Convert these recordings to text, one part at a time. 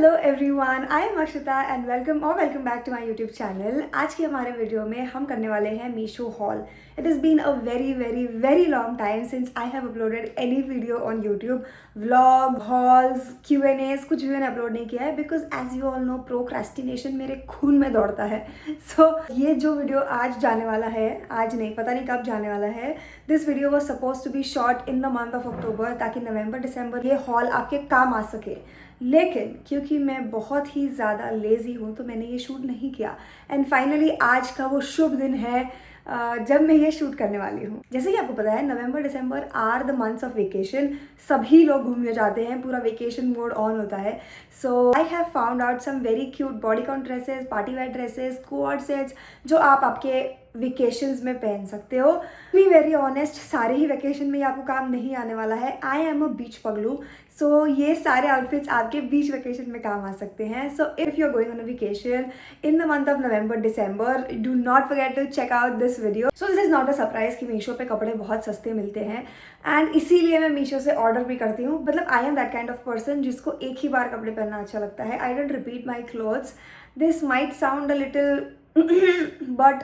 Hello everyone, I am Akshita and welcome back to my YouTube channel. आज के हमारे video में हम करने वाले हैं Meesho haul. It has been a very very very long time since I have uploaded any video on YouTube. Vlog, hauls, Q&As कुछ भी मैंने अपलोड नहीं किया है because as you all know procrastination मेरे खून में दौड़ता है। सो ये जो वीडियो आज जाने वाला है, आज नहीं पता नहीं कब जाने वाला है, this video was suppose to be shot in the month of October ताकि नवंबर दिसंबर ये हॉल आपके काम आ सके। लेकिन क्योंकि मैं बहुत ही ज़्यादा लेज़ी हूँ तो मैंने ये शूट नहीं किया एंड फाइनली आज का वो शुभ दिन है जब मैं ये शूट करने वाली हूँ। जैसे कि आपको पता है November December are the months of vacation, सभी लोग घूमने जाते हैं, पूरा वेकेशन मोड ऑन होता है। So I have found out some very cute bodycon dresses, party wear dresses, coord sets जो आप आपके वेकेशंस में पहन सकते हो। बी वेरी ऑनेस्ट, सारे ही वेकेशन में ये आपको काम नहीं आने वाला है। आई एम अ बीच पगलू, सो ये सारे आउटफिट्स आपके बीच वेकेशन में काम आ सकते हैं। So if you are going on a vacation in the month of November December, do not forget to check out this video. So this is not a surprise कि मीशो पे कपड़े बहुत सस्ते मिलते हैं एंड इसीलिए मैं मीशो से ऑर्डर भी करती हूँ। मतलब I am that kind of person जिसको एक ही बार कपड़े पहनना अच्छा लगता है। I don't repeat my clothes. This might sound a little but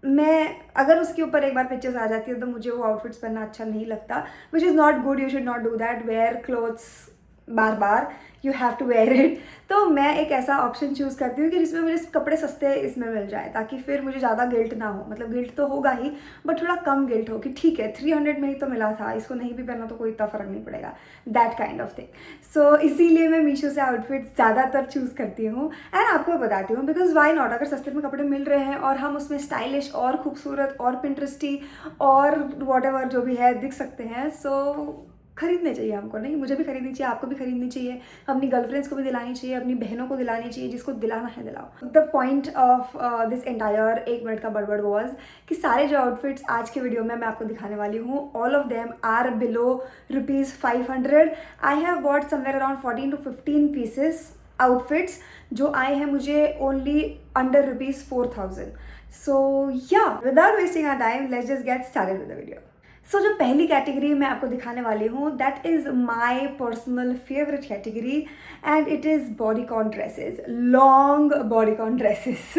मैं अगर उसके ऊपर एक बार पिक्चर्स आ जाती है तो मुझे वो आउटफिट्स पहनना अच्छा नहीं लगता, which is not good. You should not do that, wear clothes बार बार, you have to wear it. तो मैं एक ऐसा ऑप्शन चूज़ करती हूँ कि जिसमें मुझे कपड़े सस्ते इसमें मिल जाए ताकि फिर मुझे ज़्यादा गिल्ट ना हो। मतलब गिल्ट तो होगा ही बट थोड़ा कम गिल्ट हो कि ठीक है 300 में ही तो मिला था, इसको नहीं भी पहना तो कोई इतना फ़र्क नहीं पड़ेगा, दैट काइंड ऑफ थिंग। सो इसीलिए मैं मीशो से आउटफिट ज़्यादातर चूज़ करती हूँ एंड आपको बताती हूँ बिकॉज वाई नॉट। अगर सस्ते में कपड़े मिल रहे हैं और हम उसमें स्टाइलिश और खूबसूरत और पिंटरेस्टी और वॉट जो भी है दिख सकते हैं, सो खरीदने चाहिए हमको। नहीं, मुझे भी खरीदनी चाहिए, आपको भी खरीदनी चाहिए, अपनी गर्लफ्रेंड्स को भी दिलानी चाहिए, अपनी बहनों को दिलानी चाहिए, जिसको दिलाना है दिलाओ। The point of this entire 1 minute का बड़बड़ वॉज कि सारे जो आउटफिट्स आज के वीडियो में मैं आपको दिखाने वाली हूँ, all of them are below ₹500। I have bought somewhere around 14 to 15 pieces outfits जो आए हैं मुझे only under ₹4000। So yeah without wasting our time let's just get started with the video. So जो पहली कैटेगरी मैं आपको दिखाने वाली हूँ that is my personal favourite category and it is bodycon dresses, long bodycon dresses.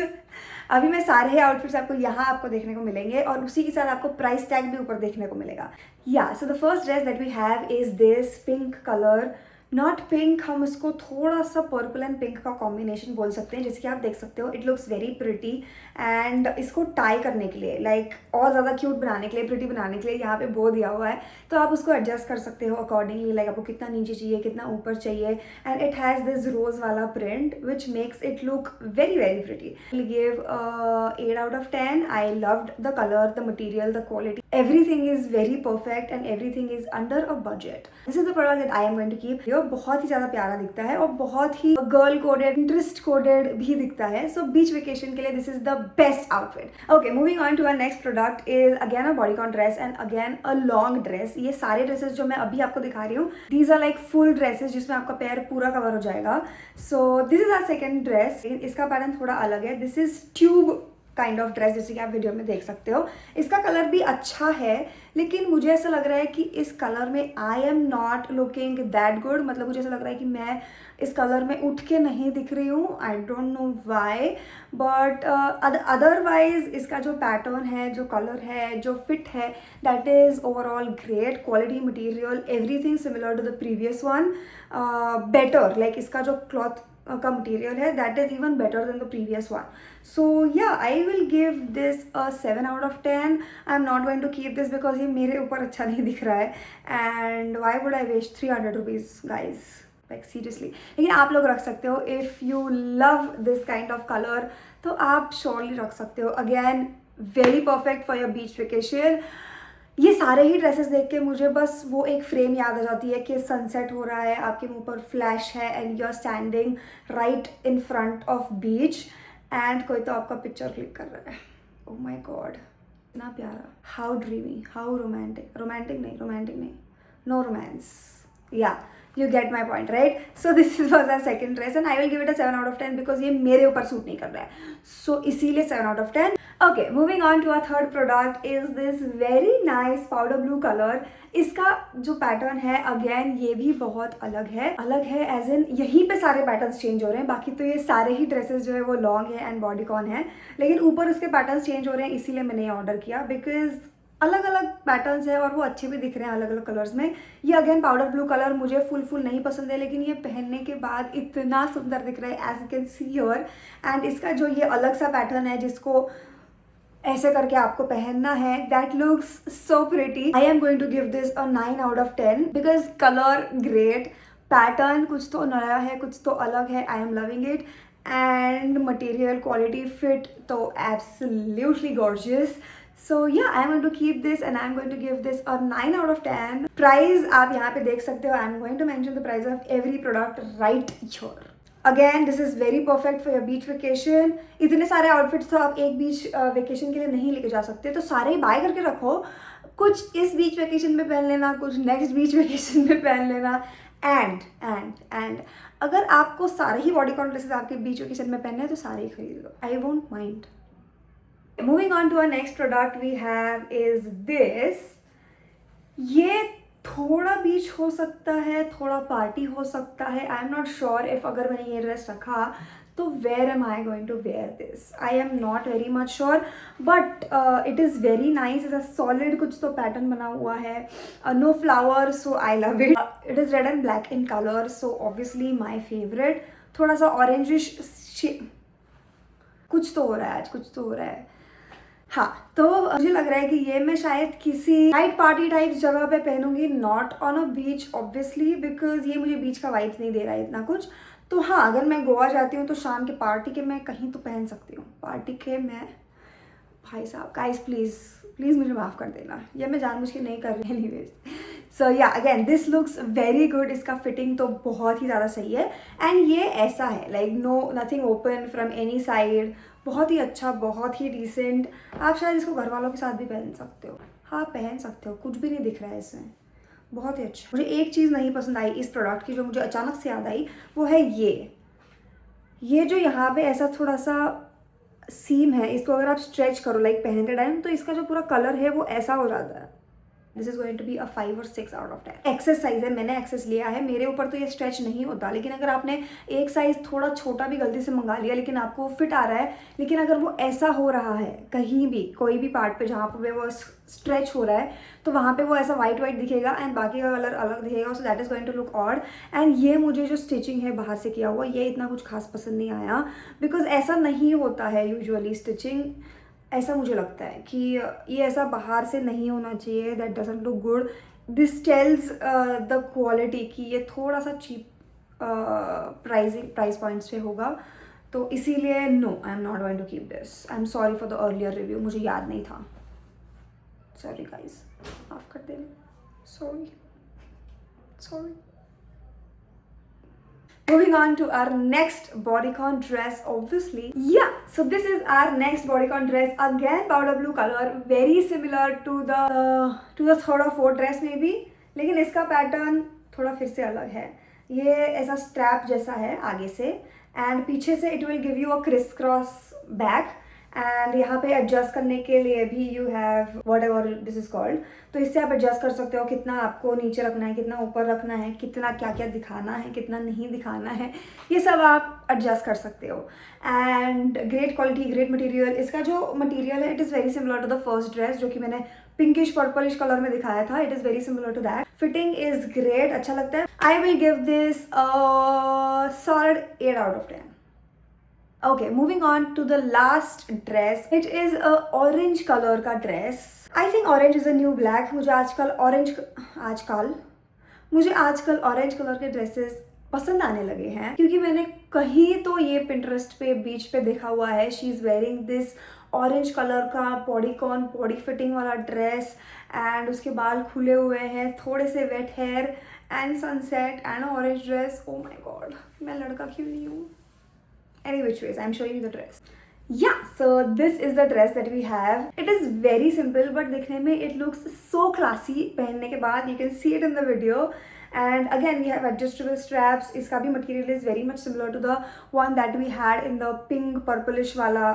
अभी मैं सारे आउटफिट्स आपको देखने को मिलेंगे और उसी के साथ आपको प्राइस टैग भी ऊपर देखने को मिलेगा। Yeah so the first dress that we have is this pink colour, not pink, हम इसको थोड़ा सा पर्पल एंड पिंक का कॉम्बिनेशन बोल सकते हैं। जैसे कि आप देख सकते हो it looks very pretty and इसको टाई करने के लिए लाइक और ज़्यादा क्यूट बनाने के लिए, प्रिटी बनाने के लिए यहाँ पे बो दिया हुआ है, तो आप उसको एडजस्ट कर सकते हो अकॉर्डिंगली, लाइक आपको कितना नीचे चाहिए कितना ऊपर चाहिए। And it has this rose वाला print which makes it look very very pretty. I give 8 out of 10. I loved the colour, the material, the quality, everything is very perfect and everything is under a budget. This is the product that I am going to keep. बहुत ही ज़्यादा प्यारा दिखता है और बहुत ही girl coded, interest coded भी दिखता है। सो बीच वेकेशन के लिए this is the best outfit. Okay, moving on to our next product is again a bodycon dress and again a long dress. ये सारे ड्रेसेस जो मैं अभी आपको दिखा रही हूँ these are like full dresses जिसमें आपका पैर पूरा कवर हो जाएगा। So this is our second dress. इसका पैटर्न थोड़ा अलग है। This is tube kind of dress, जैसे कि आप वीडियो में देख सकते हो। इसका कलर भी अच्छा है लेकिन मुझे ऐसा लग रहा है कि इस कलर में आई am not looking that good. मतलब मुझे ऐसा लग रहा है कि मैं इस कलर में उठ के नहीं दिख रही हूँ। आई don't know why but otherwise इसका जो पैटर्न है, जो कलर है, जो फिट है, that is overall great. Quality, material, everything similar to the previous one, better. Like इसका जो क्लॉथ का मटीरियल है that is even better than the previous one. So yeah I will give this a 7 out of 10। I am not going to keep this because ये मेरे ऊपर अच्छा नहीं दिख रहा है and why would I waste 300 rupees guys, like seriously. लेकिन आप लोग रख सकते हो if you love this kind of colour, तो आप श्योरली रख सकते हो। Again very perfect for your beach vacation. ये सारे ही ड्रेसेस देख के मुझे बस वो एक फ्रेम याद आ जाती है कि सनसेट हो रहा है, आपके मुंह पर फ्लैश है and you are standing right in front of beach and कोई तो आपका पिक्चर क्लिक कर रहा है। ओह माय गॉड, इतना प्यारा, how dreamy, how romantic. Romantic नहीं, no romance. Yeah you get my point right. So this is was our second dress and I will give it a 7/10 because ये मेरे ऊपर suit नहीं कर रहा है. सो इसीलिए 7/10. Okay, moving on to a third product is this very nice powder blue colour. इसका जो पैटर्न है अगेन ये भी बहुत अलग है एज इन यहीं पे सारे पैटर्न्स चेंज हो रहे हैं. बाकी तो ये सारे ही ड्रेसेस जो है वो लॉन्ग है एंड बॉडीकॉन है, लेकिन ऊपर उसके पैटर्न्स चेंज हो रहे हैं. इसीलिए मैंने ये ऑर्डर किया बिकॉज अलग अलग पैटर्न्स है और वो अच्छे भी दिख रहे हैं अलग अलग कलर्स में. ये अगेन पाउडर ब्लू कलर मुझे फुल नहीं पसंद है, लेकिन ये पहनने के बाद इतना सुंदर दिख रहा है as you can see here. And इसका जो ये अलग सा पैटर्न है जिसको ऐसे करके आपको पहनना है, that looks so pretty. I am going to give this a 9/10 because colour great, pattern कुछ तो नया है कुछ तो अलग है. I am loving it and material quality fit तो absolutely gorgeous. So yeah, I'm going to keep this and I'm going to give this a 9/10. Price आप यहाँ पे देख सकते हो. I'm going to mention the price of every product right here. Again, this is very perfect for your beach vacation. इतने सारे outfits तो आप एक बीच वेकेशन के लिए नहीं लेके जा सकते, तो सारे ही बाय करके रखो. कुछ इस बीच वेकेशन में पहन लेना, कुछ नेक्स्ट बीच वेकेशन में पहन लेना. एंड अगर आपको सारे ही बॉडीकॉन ड्रेसेस आपके बीच वेकेशन में पहनने हैं तो सारे ही खरीद लो. I won't mind. Moving on to our next product we have is this. ये थोड़ा बीच हो सकता है, थोड़ा पार्टी हो सकता है. I am not sure if अगर मैंने ये ड्रेस रखा तो where am I going to wear this. I am not very much sure but it is very nice. Is a solid कुछ तो पैटर्न बना हुआ है. No flower so I love it. It is red and black in colour so obviously my favourite. थोड़ा सा orangish कुछ तो हो रहा है आज, कुछ तो हो रहा है. हाँ, तो मुझे लग रहा है कि ये मैं शायद किसी नाइट पार्टी टाइप जगह पे पहनूंगी, not on a beach obviously because ये मुझे बीच का वाइब्स नहीं दे रहा है इतना कुछ. तो हाँ, अगर मैं गोवा जाती हूँ तो शाम के पार्टी के मैं कहीं तो पहन सकती हूँ. पार्टी के मैं भाई साहब गाइस प्लीज़ मुझे माफ़ कर देना, ये मैं जानबूझ के नहीं कर रही एनीवेज. सो या again this looks very good. इसका फिटिंग तो बहुत ही ज़्यादा सही है एंड ये ऐसा है like nothing open from any side. बहुत ही अच्छा, बहुत ही डिसेंट. आप शायद इसको घर वालों के साथ भी पहन सकते हो. हाँ, पहन सकते हो, कुछ भी नहीं दिख रहा है इसमें. बहुत ही अच्छा. मुझे एक चीज़ नहीं पसंद आई इस प्रोडक्ट की जो मुझे अचानक से याद आई, वो है ये जो यहाँ पे ऐसा थोड़ा सा सीम है, इसको अगर आप स्ट्रेच करो लाइक पहनते टाइम तो इसका जो पूरा कलर है वो ऐसा हो जाता है. This is going to be a 5 और 6/10. एक्सेस साइज है, मैंने एक्सेस लिया है. मेरे ऊपर तो ये स्ट्रेच नहीं होता, लेकिन अगर आपने एक साइज थोड़ा छोटा भी गलती से मंगा लिया लेकिन आपको फिट आ रहा है, लेकिन अगर वो ऐसा हो रहा है कहीं भी कोई भी पार्ट पे जहाँ पे वो स्ट्रेच हो रहा है तो वहाँ पे वो ऐसा वाइट दिखेगा एंड बाकी का कलर अलग दिखेगा. So that is going to look odd. And ये मुझे जो स्टिचिंग है बाहर से किया हुआ ये इतना कुछ खास पसंद नहीं आया बिकॉज ऐसा नहीं होता है यूजुअली स्टिचिंग. ऐसा मुझे लगता है कि ये ऐसा बाहर से नहीं होना चाहिए. That doesn't look good. This tells the quality कि ये थोड़ा सा चीप प्राइस पॉइंट्स पे होगा. तो इसीलिए no, I am not going to keep this. I am sorry for the earlier review, मुझे याद नहीं था. सॉरी गाइज, माफ कर देना. Sorry. Moving on to our next bodycon dress obviously. Yeah, so this is our next bodycon dress. Again powder blue color, very similar to the third or fourth dress maybe, लेकिन इसका pattern थोड़ा फिर से अलग है. ये ऐसा strap जैसा है आगे से एंड पीछे से it will give you a criss cross back and यहाँ पे एडजस्ट करने के लिए भी you have what ever this is called. तो इससे आप एडजस्ट कर सकते हो कितना आपको नीचे रखना है, कितना ऊपर रखना है, कितना क्या क्या दिखाना है, कितना नहीं दिखाना है, ये सब आप एडजस्ट कर सकते हो. And great quality, great material. इसका जो मटेरियल है it is very similar to the first dress जो कि मैंने पिंकिश पर्पलिश कलर में दिखाया था. It is very similar to that. Fitting is great, अच्छा लगता है. I will give this solid 8/10. Okay, moving on to the last dress. It is a orange color का dress. I think orange is a new black. मुझे आजकल orange color के dresses पसंद आने लगे हैं क्योंकि मैंने कहीं तो ये Pinterest पे बीच पे देखा हुआ है. She is wearing this orange colour का बॉडी फिटिंग वाला ड्रेस एंड उसके बाल खुले हुए हैं, थोड़े से wet hair and sunset and orange dress. Oh my god, मैं लड़का क्यों नहीं हूँ. Any which ways, I'm showing you the dress. Yeah, so this is the dress that we have. It is very simple but दिखने में it looks so classy. पहनने के बाद you can see it in the video and again we have adjustable straps. इसका भी material is very much similar to the one that we had in the pink purplish वाला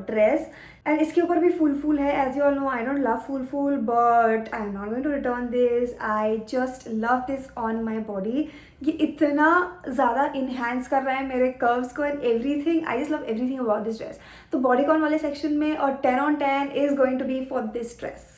dress. And इसके ऊपर भी फूल है. As you all know, I don't love फूल but I am not going to return this. I just love this on my body. ये इतना ज़्यादा इन्हेंस कर रहा है मेरे कर्व्स को and everything. I just love everything about this dress. तो बॉडीकॉन वाले सेक्शन में और 10 on 10 is going to be for this dress.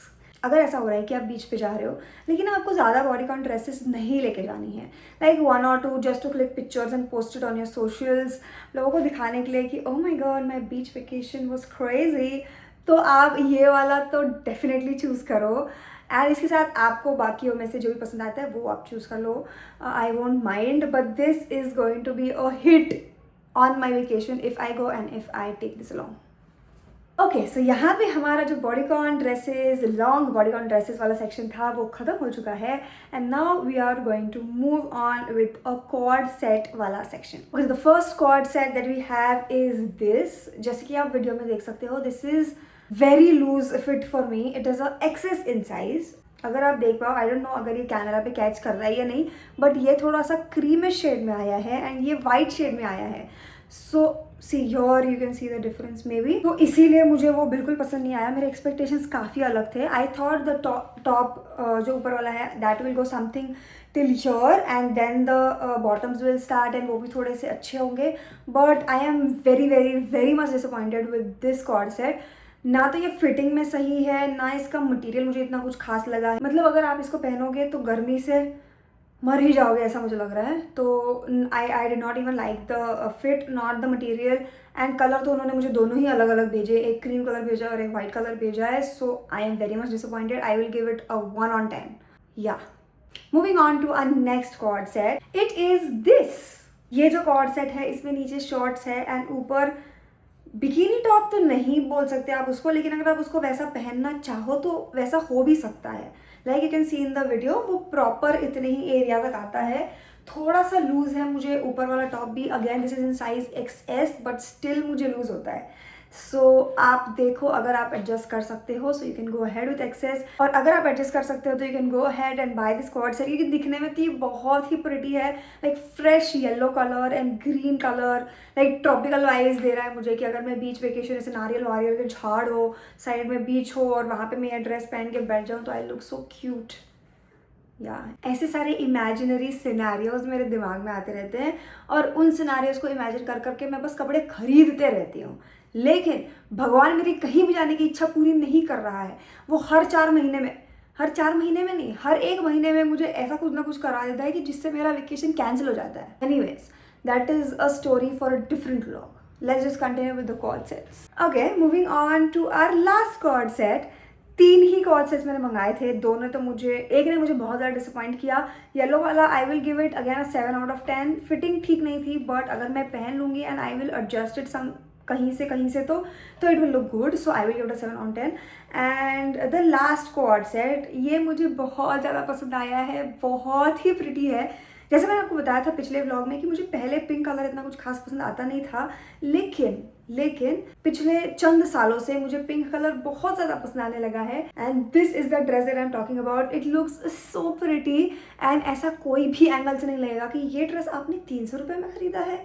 अगर ऐसा हो रहा है कि आप बीच पे जा रहे हो लेकिन आपको ज़्यादा बॉडीकॉन ड्रेसेस नहीं लेके जानी है, like 1 or 2 just to click pictures and post it on your socials, लोगों को दिखाने के लिए कि oh my god my beach vacation was crazy, तो आप ये वाला तो डेफिनेटली चूज़ करो. एंड इसके साथ आपको बाकियों में से जो भी पसंद आता है वो आप चूज़ कर लो. I won't mind, but this is going to be a hit on my vacation if I go and if I take this along. Okay, so यहाँ पे हमारा जो bodycon dresses, long bodycon dresses वाला section था वो ख़त्म हो चुका है. And now we are going to move on with a coord set वाला section. Okay, the first coord set that we have is this. जैसे कि आप वीडियो में देख सकते हो, this is very loose fit for me. It is a excess in size. अगर आप देख पाओ, आई डोंट नो अगर ये कैमरा पे कैच कर रहा है या नहीं, बट ये थोड़ा सा क्रीमिश शेड में आया है एंड ये वाइट शेड में आया है. So see your you can see the difference maybe. तो इसीलिए मुझे वो बिल्कुल पसंद नहीं आया. मेरे एक्सपेक्टेशंस काफ़ी अलग थे. आई थॉट द टॉप जो ऊपर वाला है that will go something till here and then the bottoms will start and वो भी थोड़े से अच्छे होंगे. But I am very very very much disappointed with this cord set. ना तो ये फिटिंग में सही है, ना इसका मटेरियल मुझे इतना कुछ खास लगा है. मतलब अगर आप इसको पहनोगे तो गर्मी से मर ही जाओगे ऐसा मुझे लग रहा है. तो I did not even like the fit not the material. And colour तो उन्होंने मुझे दोनों ही अलग अलग भेजे, एक क्रीम कलर भेजा और एक वाइट कलर भेजा है. So I am very much disappointed. I will give it a 1 on 10. Yeah moving on to a next coord set. It is this. ये जो कॉर्ड सेट है इसमें नीचे शॉर्ट्स है एंड ऊपर बिकिनी टॉप तो नहीं बोल सकते आप उसको, लेकिन अगर आप उसको वैसा पहनना चाहो तो वैसा हो भी सकता है. Like you can see in the video, वो प्रॉपर इतने ही एरिया तक आता है. थोड़ा सा लूज है मुझे ऊपर वाला टॉप भी. Again this is in size XS but still मुझे लूज होता है. सो आप देखो, अगर आप एडजस्ट कर सकते हो so you can go ahead with XS, और अगर आप एडजस्ट कर सकते हो तो you can go ahead and buy this cord set. क्योंकि दिखने में तो ये बहुत ही प्रिटी है. Like fresh yellow colour and green colour, like tropical vibes दे रहा है मुझे कि अगर मैं बीच वेकेशन ऐसे नारियल वारियल के झाड़ हो, साइड में बीच हो और वहाँ पे मैं ये ड्रेस पहन के बैठ जाऊँ तो आई लुक सो क्यूट. या ऐसे सारे इमेजिनरी सिनेरियोज मेरे दिमाग में आते रहते हैं और उन सिनेरियोज को इमेजिन कर करके मैं बस कपड़े खरीदते रहती हूँ. लेकिन भगवान मेरी कहीं भी जाने की इच्छा पूरी नहीं कर रहा है. वो हर 4 महीने में नहीं, हर 1 महीने में मुझे ऐसा कुछ ना कुछ करा देता है कि जिससे मेरा वेकेशन कैंसिल हो जाता है. Anyways, that is a story for a different vlog. Let's just continue with the chord sets. Okay, moving on to our last chord set. 3 he cord sets मैंने मंगाए थे. दोनों तो मुझे, एक ने मुझे बहुत ज़्यादा डिसअपॉइंट किया. येलो वाला I will give it again a 7 out of 10. Fitting ठीक नहीं थी बट अगर मैं पहन लूँगी and I will adjust it some कहीं से तो it will look good. So I will give it a 7 on 10. And the last cord set, ये मुझे बहुत ज़्यादा पसंद आया है. बहुत ही प्रिटी है. जैसे मैंने आपको बताया था पिछले व्लॉग में कि मुझे पहले पिंक कलर इतना कुछ खास पसंद आता नहीं था, लेकिन पिछले चंद सालों से मुझे पिंक कलर बहुत ज़्यादा पसंद आने लगा है. And this is the dress that I am talking about. It looks so pretty and ऐसा कोई भी एंगल से नहीं लगेगा कि ये ड्रेस आपने 300 रुपये में ख़रीदा है.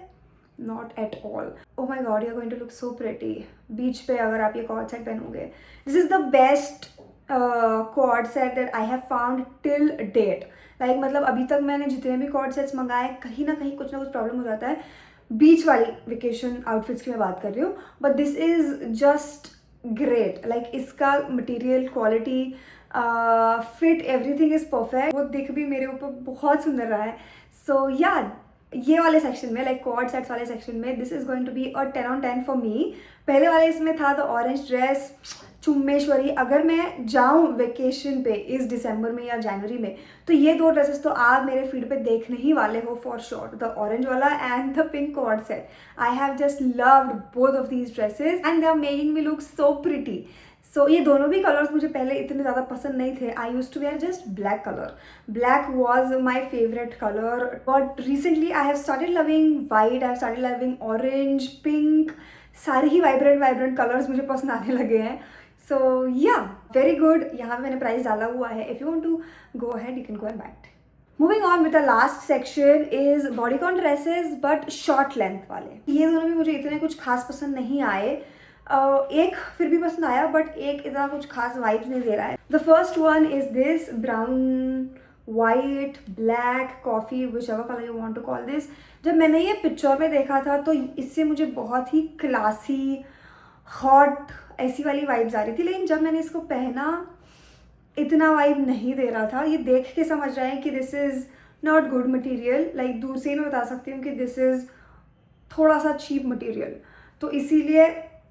Not at all. Oh my god, you are going to look so pretty beach पे अगर आप ये कॉर्ड सेट पहनोगे. This is the best cord set that I have found till date. Like मतलब अभी तक मैंने जितने भी कॉर्ड सेट्स मंगाए, कहीं ना कहीं कुछ ना कुछ प्रॉब्लम हो जाता है. बीच वाली वेकेशन आउटफिट्स की मैं बात कर रही हूँ, but this is just great. Like इसका material, quality, fit, everything is perfect. वो दिख भी मेरे ऊपर बहुत सुंदर रहा है. सो या ये वाले सेक्शन में, लाइक कॉर्ड सेट्स वाले सेक्शन में, this is going to be a 10 on 10 for me. पहले वाले इसमें था द ऑरेंज ड्रेस, चुम्मेश्वरी. अगर मैं जाऊँ वेकेशन पे इस दिसंबर में या जनवरी में तो ये 2 ड्रेसेस तो आप मेरे फीड पे देखने ही वाले हो फॉर श्योर. द ऑरेंज वाला and the pink cord set. I have just loved both of these dresses and they are making me look so pretty. So ये दोनों भी कलर्स मुझे पहले इतने ज़्यादा पसंद नहीं थे. I used to wear just black colour. Black was my favourite colour, but recently I have started loving white, I have started loving orange, pink. सारे ही वाइब्रेंट कलर्स मुझे पसंद आने लगे हैं. सो या वेरी गुड. यहाँ पे मैंने प्राइस डाला हुआ है. If you want to go ahead you can go and buy it. Moving on with the last section is bodycon dresses but short length वाले। ये दोनों भी मुझे इतने कुछ खास पसंद नहीं आए। एक फिर भी पसंद आया बट एक इतना कुछ खास वाइब्स नहीं दे रहा है। The first one is this brown white black coffee whichever colour you want to call this. जब मैंने ये पिक्चर में देखा था तो इससे मुझे बहुत ही क्लासी हॉट ऐसी वाली वाइब्स आ रही थी, लेकिन जब मैंने इसको पहना इतना वाइब नहीं दे रहा था। ये देख के समझ रहे हैं कि this is not good material, like दूर से ही मैं बता सकती हूँ कि दिस इज़ थोड़ा सा चीप मटेरियल, तो इसीलिए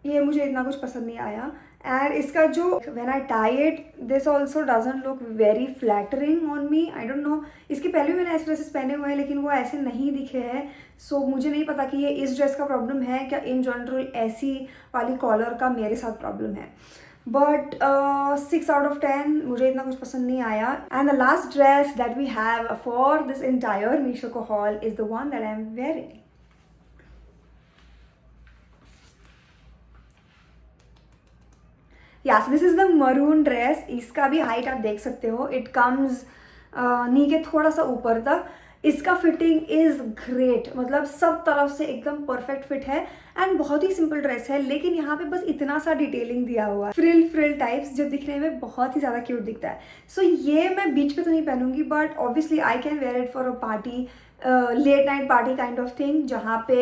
ये मुझे इतना कुछ पसंद नहीं आया। एंड इसका जो when I tie it this also doesn't look very flattering on me. I don't know, इसके पहले भी मैंने ऐसे ड्रेसेस पहने हुए हैं लेकिन वो ऐसे नहीं दिखे हैं। सो मुझे नहीं पता कि ये इस ड्रेस का प्रॉब्लम है क्या, इन जनरल ऐसी वाली कॉलर का मेरे साथ प्रॉब्लम है। बट 6 out of 10 मुझे इतना कुछ पसंद नहीं आया। And the last dress that we have for this entire Meesho को haul is the one that I am wearing. Yes, this is the maroon dress. इसका भी हाइट आप देख सकते हो, इट कम्स नी के थोड़ा सा ऊपर तक। इसका फिटिंग इज ग्रेट, मतलब सब तरफ से एकदम परफेक्ट फिट है एंड बहुत ही सिंपल ड्रेस है, लेकिन यहाँ पे बस इतना सा डिटेलिंग दिया हुआ है, फ्रिल टाइप्स, जो दिखने में बहुत ही ज़्यादा क्यूट दिखता है। सो ये मैं बीच पे तो नहीं पहनूंगी but obviously I can wear it for a party, late night party kind of thing, जहाँ पे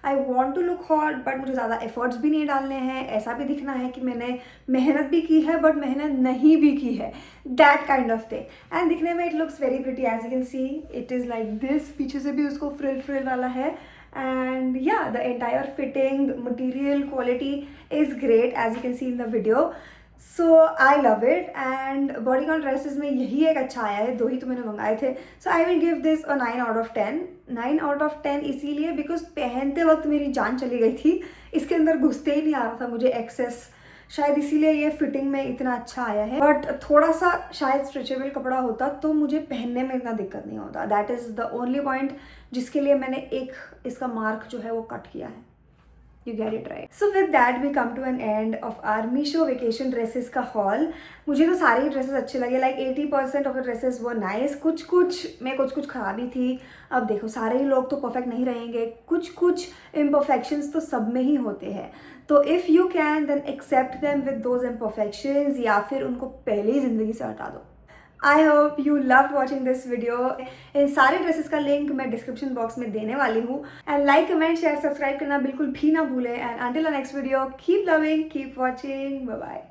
I want to look hot but मुझे ज़्यादा एफर्ट्स भी नहीं डालने हैं, ऐसा भी दिखना है कि मैंने मेहनत भी की है बट मेहनत नहीं भी की है, that kind of thing. And दिखने में it looks very pretty, as you can see it is like this. पीछे से भी उसको फ्रिल वाला है and yeah the entire fitting material quality is great as you can see in the video. So I love it. And bodycon dresses में यही एक अच्छा आया है, 2 ही तो मैंने मंगाए थे। So I will give this a 9 out of 10। 9 out of 10 इसीलिए बिकॉज पहनते वक्त मेरी जान चली गई थी, इसके अंदर घुसते ही नहीं आ रहा था मुझे एक्सेस, शायद इसीलिए ये फिटिंग में इतना अच्छा आया है। बट थोड़ा सा शायद स्ट्रेचेबल कपड़ा होता तो मुझे पहनने में इतना दिक्कत नहीं होता। That is the only point जिसके लिए मैंने एक इसका मार्क जो है वो कट किया है। You get it right. So with that we come to an end of our Meesho vacation dresses का haul। मुझे तो सारे ड्रेसेस अच्छे लगे, लाइक 80% ऑफ द ड्रेसेस वो नाइस। कुछ में कुछ खराबी थी। अब देखो सारे ही लोग तो परफेक्ट नहीं रहेंगे, कुछ इम्परफेक्शंस तो सब में ही होते हैं, तो if you can then accept them with those imperfections, या फिर उनको पहले ही ज़िंदगी से हटा दो। I hope you loved watching this video. इन सारे ड्रेसेस का लिंक मैं डिस्क्रिप्शन बॉक्स में देने वाली हूँ। And like comment share subscribe करना बिल्कुल भी ना भूलें। And until the next video keep loving keep watching, bye bye.